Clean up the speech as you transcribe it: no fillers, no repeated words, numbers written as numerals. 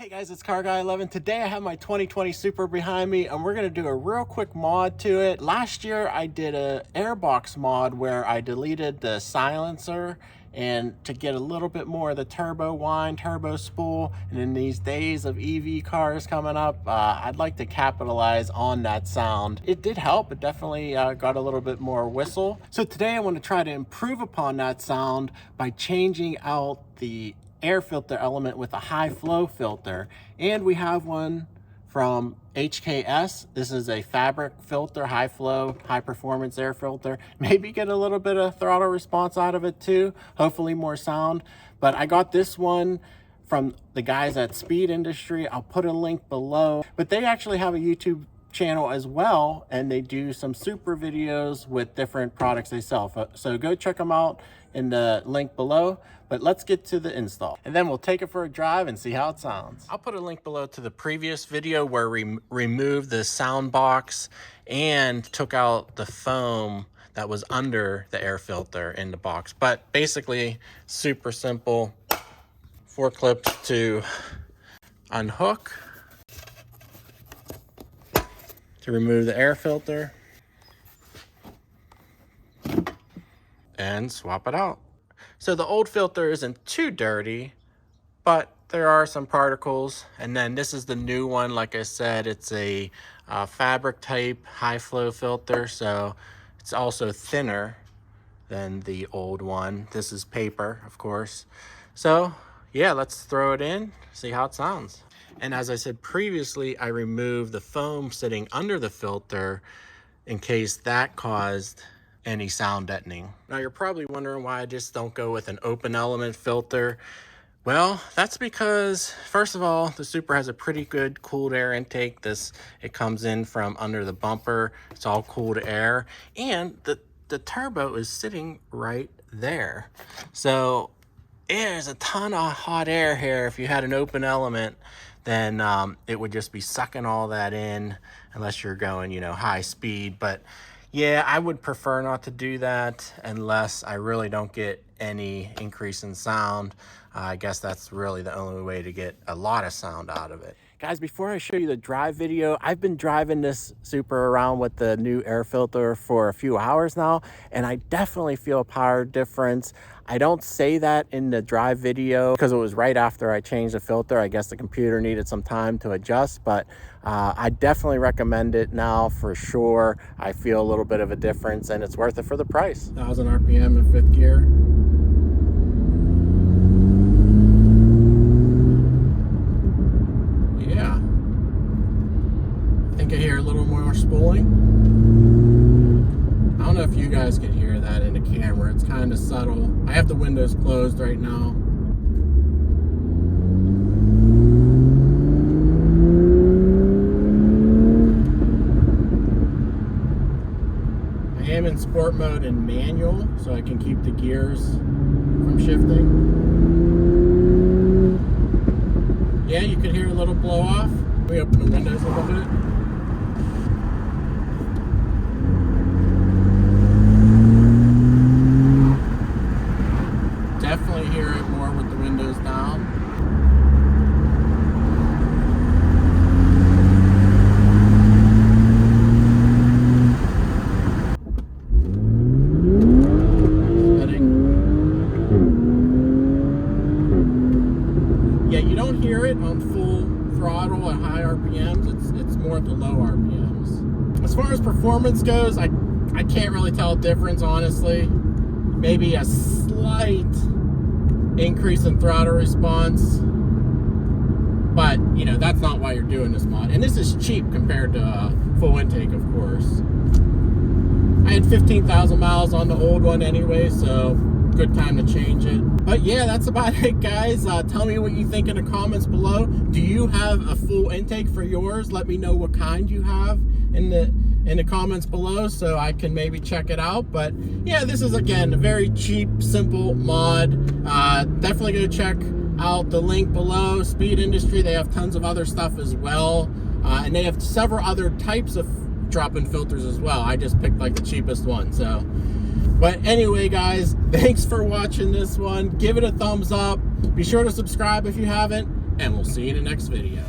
Hey guys, it's Car Guy 11. Today I have my 2020 Supra behind me and we're going to do a real quick mod to it. Last year I did a airbox mod where I deleted the silencer and to get a little bit more of the turbo whine, turbo spool. And in these days of EV cars coming up, I'd like to capitalize on that sound. It did help. It definitely got a little bit more whistle. So today I want to try to improve upon that sound by changing out the air filter element with a high flow filter, and we have one from HKS. This is a fabric filter, high flow, high performance air filter. Maybe get a little bit of throttle response out of it too, hopefully more sound. But I got this one from the guys at Speed Industry. I'll put a link below, but they actually have a YouTube channel as well, and they do some Supra videos with different products they sell. So go check them out in the link below. But let's get to the install and then we'll take it for a drive and see how it sounds. I'll put a link below to the previous video where we removed the sound box and took out the foam that was under the air filter in the box. But basically super simple. 4 clips to unhook to remove the air filter and swap it out. So the old filter isn't too dirty, but there are some particles. And then this is the new one. Like I said, it's a fabric type high flow filter. So it's also thinner than the old one. This is paper, of course. So yeah, let's throw it in, see how it sounds. And as I said previously, I removed the foam sitting under the filter in case that caused any sound deadening. Now you're probably wondering why I just don't go with an open element filter. Well, that's because first of all, the Supra has a pretty good cooled air intake. It comes in from under the bumper. It's all cooled air, and the turbo is sitting right there. So there's a ton of hot air here. If you had an open element, then it would just be sucking all that in unless you're going, high speed. But yeah, I would prefer not to do that unless I really don't get any increase in sound. I guess that's really the only way to get a lot of sound out of it. Guys, before I show you the drive video, I've been driving this Supra around with the new air filter for a few hours now, and I definitely feel a power difference. I don't say that in the drive video because it was right after I changed the filter. I guess the computer needed some time to adjust, but I definitely recommend it now for sure. I feel a little bit of a difference and it's worth it for the price. 1,000 RPM in 5th gear. Yeah. I think I hear a little more spooling. I don't know if you guys can hear that in the camera. It's kind of subtle. I have the windows closed right now. I am in sport mode and manual, so I can keep the gears from shifting. Yeah, you can hear a little blow off. Let me open the windows a little bit. Definitely hear it more with the windows down. Yeah, you don't hear it on full throttle at high RPMs. It's more at the low RPMs. As far as performance goes, I can't really tell a difference, honestly. Maybe a slight increase in throttle response, but that's not why you're doing this mod, and this is cheap compared to full intake, of course. I had 15,000 miles on the old one anyway, so good time to change it. But yeah, that's about it, guys. Tell me what you think in the comments below. Do you have a full intake for yours? Let me know what kind you have in the comments below so I can maybe check it out. But yeah, this is again a very cheap, simple mod. Definitely go check out the link below. Speed Industry, they have tons of other stuff as well, and they have several other types of drop-in filters as well. I just picked like the cheapest one. So but anyway, guys, thanks for watching this one. Give it a thumbs up. Be sure to subscribe if you haven't, and we'll see you in the next video.